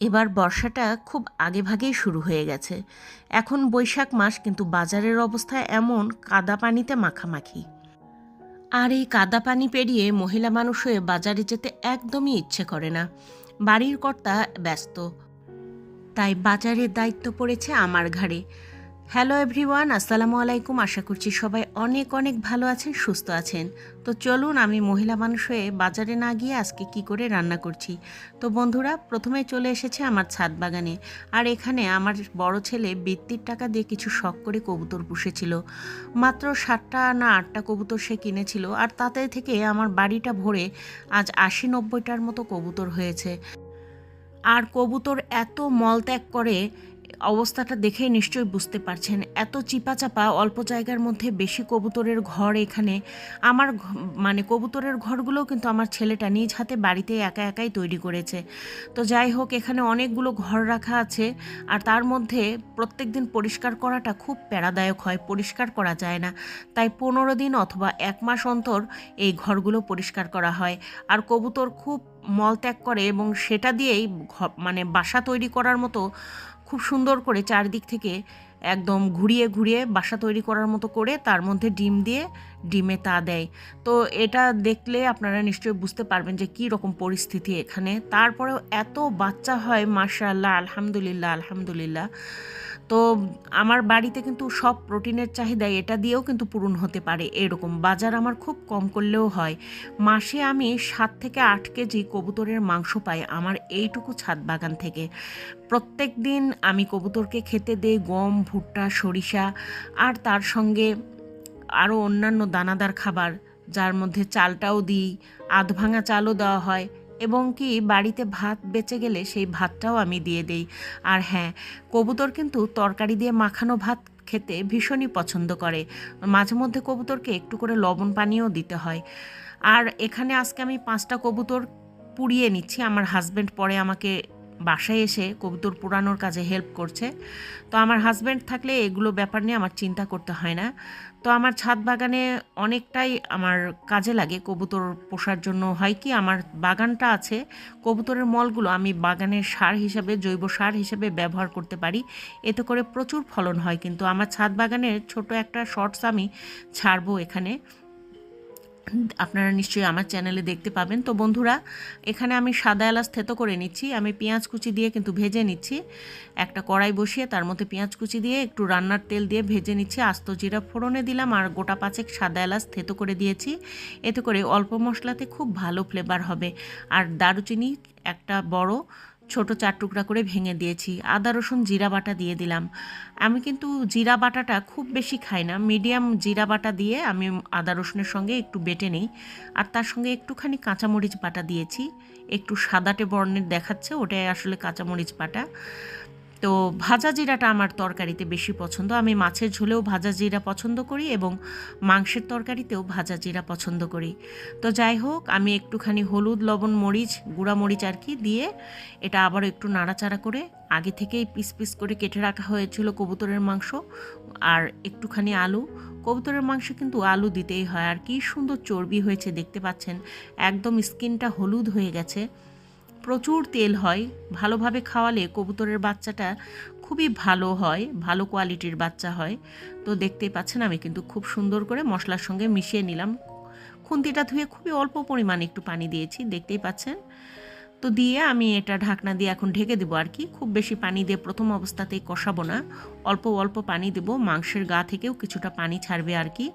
এবার বর্ষাটা খুব আগেভাগেই শুরু হয়ে গেছে। এখন বৈশাখ মাস, কিন্তু বাজারের অবস্থা এমন কাদা পানিতে মাখামাখি। আর এই কাদা পানি পেরিয়ে মহিলা মানুষ হয়ে বাজারে যেতে একদমই ইচ্ছে করে না। বাড়ির কর্তা ব্যস্ত, তাই বাজারের দায়িত্ব পড়েছে আমার ঘাড়ে। হ্যালো এভরিওয়ান, আসসালামু আলাইকুম। আশা করছি সবাই অনেক অনেক ভালো আছেন, সুস্থ আছেন। তো চলুন, আমি মহিলা মানুষ হয়ে বাজারে না গিয়ে আজকে কি করে রান্না করছি। তো বন্ধুরা, প্রথমে চলে এসেছে আমার ছাদ বাগানে। আর এখানে আমার বড় ছেলে বৃত্তির টাকা দিয়ে কিছু শখ করে কবুতর পুষেছিল। মাত্র 7টা না 8টা কবুতর সে কিনেছিল, আর তাতে থেকে আমার বাড়িটা ভরে আজ 80-90টার মতো কবুতর হয়েছে। আর কবুতর এত মলত্যাগ করে, অবস্থাটা দেখেই নিশ্চয়ই বুঝতে পারছেন। এত চিপাচাপা অল্প জায়গার মধ্যে বেশি কবুতরের ঘর এখানে। আমার মানে কবুতরের ঘরগুলোও কিন্তু আমার ছেলেটা নিজ হাতে বাড়িতে একা একাই তৈরি করেছে। তো যাই হোক, এখানে অনেকগুলো ঘর রাখা আছে, আর তার মধ্যে প্রত্যেক দিন পরিষ্কার করাটা খুব প্যারাদায়ক হয়, পরিষ্কার করা যায় না। তাই 15 দিন অথবা 1 মাস অন্তর এই ঘরগুলো পরিষ্কার করা হয়। আর কবুতর খুব মলত্যাগ করে, এবং সেটা দিয়েই মানে বাসা তৈরি করার মতো খুব সুন্দর করে চারদিক থেকে একদম ঘুরিয়ে ঘুরিয়ে বাসা তৈরি করার মতো করে তার মধ্যে ডিম দিয়ে ডিমে তা দেয়। তো এটা দেখলে আপনারা নিশ্চয়ই বুঝতে পারবেন যে কী রকম পরিস্থিতি এখানে। তারপরেও এত বাচ্চা হয়, মাশাআল্লাহ, আলহামদুলিল্লাহ আলহামদুলিল্লাহ। তো আমার বাড়িতে কিন্তু সব প্রোটিনের চাহিদা এটা দিয়েও কিন্তু পূরণ হতে পারে এরকম। বাজার আমার খুব কম করলেও হয়। মাসে আমি 7 থেকে 8 কেজি কবুতরের মাংস পাই আমার এইটুকু ছাদ বাগান থেকে। প্রত্যেক দিন আমি কবুতরকে খেতে দেই গম, ভুট্টা, সরিষা, আর তার সঙ্গে আরও অন্যান্য দানাদার খাবার, যার মধ্যে চালটাও দিই, আধভাঙা চালও দেওয়া হয়, এবং কি বাড়িতে ভাত বেঁচে গেলে সেই ভাতটাও আমি দিয়ে দেই। আর হ্যাঁ, কবুতর কিন্তু তরকারি দিয়ে মাখানো ভাত খেতে ভীষণই পছন্দ করে। মাঝে মধ্যে কবুতরকে একটু করে লবণ পানিও দিতে হয়। আর এখানে আজকে আমি 5টা কবুতর পুড়িয়ে নিচ্ছি। আমার হাজব্যান্ড পরে আমাকে বাসায় এসে কবুতর পোড়ানোর কাজে হেল্প করছে। তো আমার হাজব্যান্ড থাকলে এগুলো ব্যাপার নিয়ে আমার চিন্তা করতে হয় না। তো আমার ছাদ বাগানে অনেকটাই আমার কাজে লাগে কবুতর পোষার জন্য। হয় কি, আমার বাগানটা আছে, কবুতরের মলগুলো আমি বাগানের সার হিসাবে, জৈব সার হিসেবে ব্যবহার করতে পারি। এতে করে প্রচুর ফলন হয়। কিন্তু আমার ছাদ বাগানের ছোট একটা শর্টস আমি ছাড়বো এখানে, আপনারা নিশ্চয়ই আমার চ্যানেলে দেখতে পাবেন। তো বন্ধুরা, এখানে আমি সাদা এলাচ থেতো করে নিচ্ছি। আমি পেঁয়াজ কুচি দিয়ে কিন্তু ভেজে নিচ্ছি। একটা কড়াই বসিয়ে তার মধ্যে পেঁয়াজ কুচি দিয়ে একটু রান্নার তেল দিয়ে ভেজে নিচ্ছি। আস্ত জিরা ফোড়নে দিলাম, আর গোটা 5 সাদা এলাচ থেতো করে দিয়েছি। এতে করে অল্প মশলাতে খুব ভালো ফ্লেভার হবে। আর দারুচিনি একটা বড় ছোট 4 টুকরা করে ভেঙে দিয়েছি। আদা রসুন জিরা বাটা দিয়ে দিলাম। আমি কিন্তু জিরা বাটাটা খুব বেশি খাই না, মিডিয়াম জিরা বাটা দিয়ে আমি আদা রসুনের সঙ্গে একটু বেটে নিই। আর তার সঙ্গে একটুখানি কাঁচামরিচ বাটা দিয়েছি। একটু সাদাটে বর্ণের দেখাচ্ছে, ওটাই আসলে কাঁচামরিচ বাটা। তো ভাজা জিরাটা আমার তরকারিতে বেশি পছন্দ। আমি মাছের ঝোলেও ভাজা জিরা পছন্দ করি, এবং মাংসের তরকারিতেও ভাজা জিরা পছন্দ করি। তো যাই হোক, আমি একটুখানি হলুদ, লবণ, মরিচ, গুঁড়া মরিচ আর কি দিয়ে এটা আবার একটু নাড়াচাড়া করে, আগে থেকেই পিস পিস করে কেটে রাখা হয়েছিল কবুতরের মাংস আর একটুখানি আলু। কবুতরের মাংস কিন্তু আলু দিতেই হয়। আর কি সুন্দর চর্বি হয়েছে দেখতে পাচ্ছেন, একদম স্কিনটা হলুদ হয়ে গেছে। প্রচুর তেল হয়। ভালোভাবে খাওয়ালে কবুতরের বাচ্চাটা খুবই ভালো হয়, ভালো কোয়ালিটির বাচ্চা হয়। তো দেখতেই পাচ্ছেন, আমি কিন্তু খুব সুন্দর করে মশলার সঙ্গে মিশিয়ে নিলাম। খুন্তিটা ধুয়ে খুবই অল্প পরিমাণে একটু পানি দিয়েছি, দেখতেই পাচ্ছেন। তো দিয়ে আমি এটা ঢাকনা দিয়ে এখন ঢেকে দেবো আর কি। খুব বেশি পানি দিয়ে প্রথম অবস্থাতেই কষাবো না, অল্প অল্প পানি দেবো। মাংসের গা থেকেও কিছুটা পানি ছাড়বে আর কি।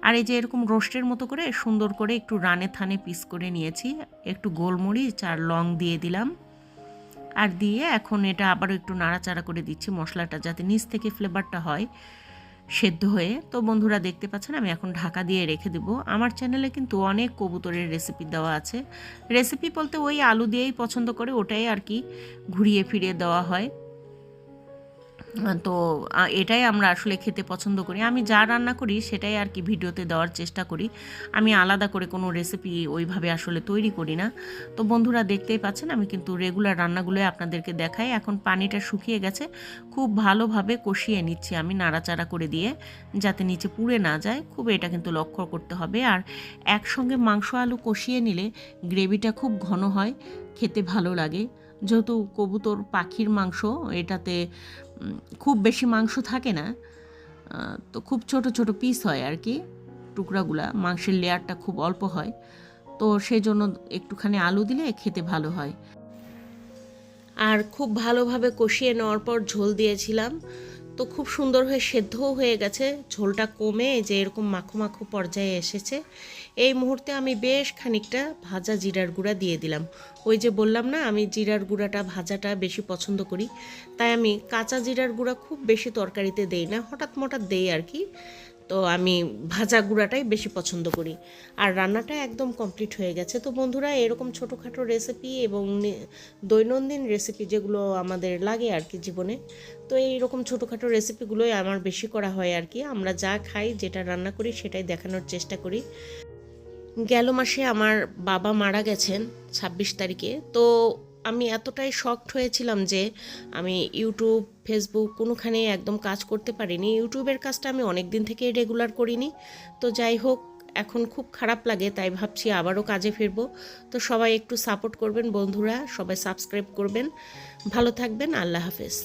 আর এই যে এরকম রোস্টের মতো করে সুন্দর করে একটু রানে থানে পিস করে নিয়েছি। একটু গোলমরিচ আর লং দিয়ে দিলাম, আর দিয়ে এখন এটা আবারও একটু নাড়াচাড়া করে দিচ্ছি মশলাটা যাতে নিচ থেকে ফ্লেভারটা হয় সেদ্ধ হয়ে। তো বন্ধুরা দেখতে পাচ্ছেন, আমি এখন ঢাকা দিয়ে রেখে দেবো। আমার চ্যানেলে কিন্তু অনেক কবুতরের রেসিপি দেওয়া আছে। রেসিপি বলতে ওই আলু দিয়েই পছন্দ করে, ওটাই আর কি ঘুরিয়ে ফিরিয়ে দেওয়া হয়। তো এটাই আমরা আসলে খেতে পছন্দ করি। আমি যা রান্না করি সেটাই আর কি ভিডিওতে দেওয়ার চেষ্টা করি। আমি আলাদা করে কোনো রেসিপি ওইভাবে আসলে তৈরি করি না। তো বন্ধুরা দেখতেই পাচ্ছেন, আমি কিন্তু রেগুলার রান্নাগুলোই আপনাদেরকে দেখাই। এখন পানিটা শুকিয়ে গেছে, খুব ভালোভাবে কষিয়ে নিচ্ছি আমি নাড়াচাড়া করে দিয়ে, যাতে নিচে পুড়ে না যায়। খুব এটা কিন্তু লক্ষ্য করতে হবে। আর একসঙ্গে মাংস আলু কষিয়ে নিলে গ্রেভিটা খুব ঘন হয়, খেতে ভালো লাগে। যেহেতু কবুতর পাখির মাংস, এটাতে খুব বেশি মাংস থাকে না, তো খুব ছোট ছোট পিস হয় আর কি, টুকরাগুলা মাংসের লেয়ারটা খুব অল্প হয়, তো সেই জন্য একটুখানি আলু দিলে খেতে ভালো হয়। আর খুব ভালোভাবে কষিয়ে নেওয়ার পর ঝোল দিয়েছিলাম, তো খুব সুন্দর হয়ে সেদ্ধও হয়ে গেছে, ঝোলটা কমে যে এরকম মাখো মাখো পর্যায়ে এসেছে। এই মুহূর্তে আমি বেশ খানিকটা ভাজা জিরার গুঁড়া দিয়ে দিলাম। ওই যে বললাম না আমি জিরার গুঁড়াটা ভাজাটা বেশি পছন্দ করি, তাই আমি কাঁচা জিরার গুঁড়া খুব বেশি তরকারিতে দেই না, হঠাৎ মঠাৎ দেই আর কি। তো আমি ভাজা গুঁড়াটাই বেশি পছন্দ করি। আর রান্নাটা একদম কমপ্লিট হয়ে গেছে। তো বন্ধুরা, এরকম ছোটোখাটো রেসিপি এবং দৈনন্দিন রেসিপি যেগুলো আমাদের লাগে আর কি জীবনে, তো এইরকম ছোটোখাটো রেসিপিগুলোই আমার বেশি করা হয় আর কি। আমরা যা খাই, যেটা রান্না করি সেটাই দেখানোর চেষ্টা করি। গেল মাসে আমার বাবা মারা গেছেন 26 তারিখে। তো আমি এতটাই শকড হয়েছিলাম যে আমি ইউটিউব, ফেসবুক কোনোখানে একদম কাজ করতে পারিনি। ইউটিউবের কাজটা আমি অনেক দিন থেকে রেগুলার করিনি। তো যাই হোক, এখন খুব খারাপ লাগে, তাই ভাবছি আবারও কাজে ফিরবো। তো সবাই একটু সাপোর্ট করবেন বন্ধুরা, সবাই সাবস্ক্রাইব করবেন। ভালো থাকবেন, আল্লাহ হাফেজ।